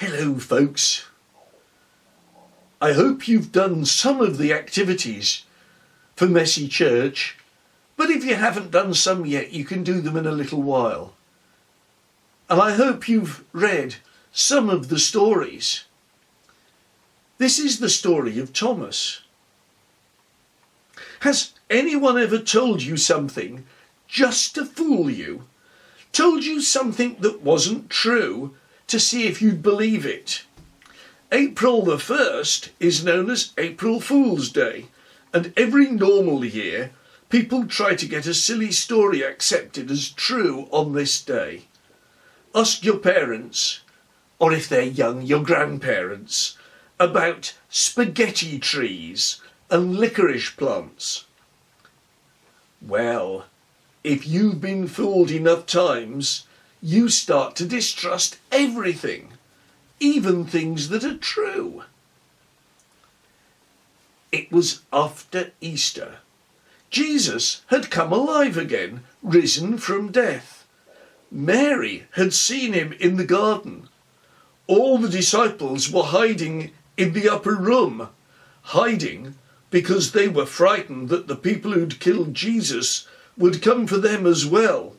Hello, folks. I hope you've done some of the activities for Messy Church, but if you haven't done some yet, you can do them in a little while. And I hope you've read some of the stories. This is the story of Thomas. Has anyone ever told you something just to fool you? Told you something that wasn't true to see if you'd believe it? April the 1st is known as April Fool's Day, and every normal year people try to get a silly story accepted as true on this day. Ask your parents, or if they're young, your grandparents, about spaghetti trees and licorice plants. Well, if you've been fooled enough times, you start to distrust everything, even things that are true. It was after Easter. Jesus had come alive again, risen from death. Mary had seen him in the garden. All the disciples were hiding in the upper room, hiding because they were frightened that the people who'd killed Jesus would come for them as well.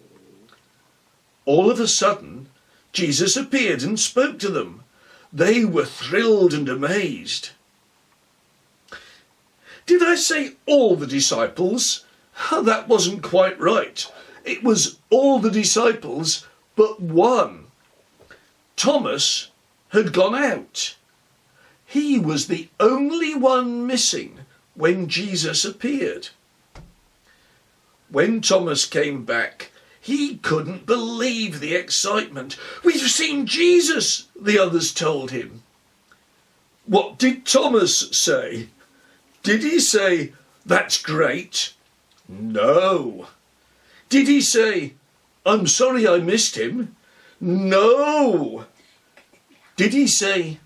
All of a sudden, Jesus appeared and spoke to them. They were thrilled and amazed. Did I say all the disciples? That wasn't quite right. It was all the disciples but one. Thomas had gone out. He was the only one missing when Jesus appeared. When Thomas came back, he couldn't believe the excitement. "We've seen Jesus," the others told him. What did Thomas say? Did he say, "That's great"? No. Did he say, "I'm sorry I missed him"? No. Did he say,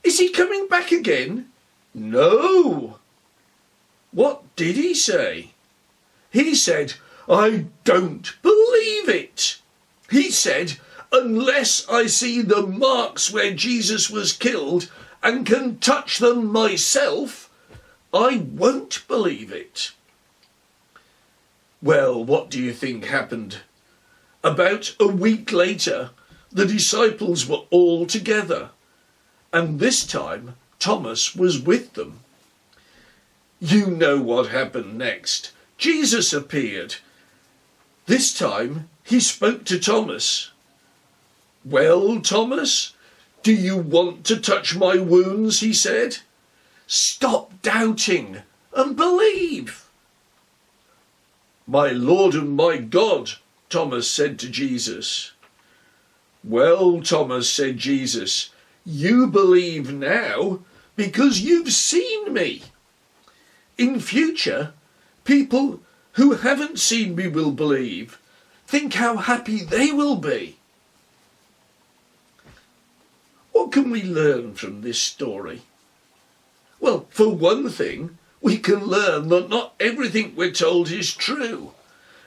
"Is he coming back again"? No. What did he say? He said, "I don't believe it." He said, "Unless I see the marks where Jesus was killed and can touch them myself, I won't believe it." Well, what do you think happened? About a week later, the disciples were all together, and this time Thomas was with them. You know what happened next. Jesus appeared. This time he spoke to Thomas. "Well, Thomas, do you want to touch my wounds?" he said. "Stop doubting and believe." "My Lord and my God," Thomas said to Jesus. "Well, Thomas," said Jesus, "you believe now because you've seen me. In future, people who haven't seen me will believe. Think how happy they will be." What can we learn from this story? Well, for one thing, we can learn that not everything we're told is true.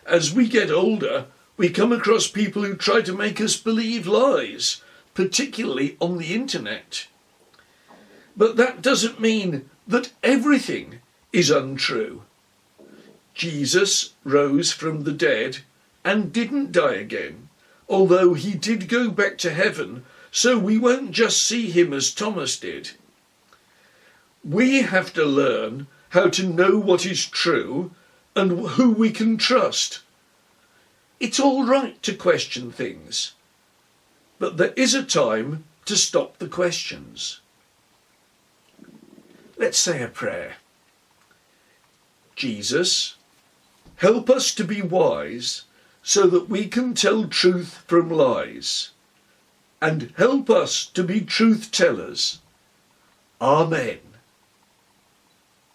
As we get older, we come across people who try to make us believe lies, particularly on the internet. But that doesn't mean that everything is untrue. Jesus rose from the dead and didn't die again, although he did go back to heaven, so we won't just see him as Thomas did. We have to learn how to know what is true and who we can trust. It's all right to question things, but there is a time to stop the questions. Let's say a prayer. Jesus, help us to be wise so that we can tell truth from lies, and help us to be truth tellers. Amen.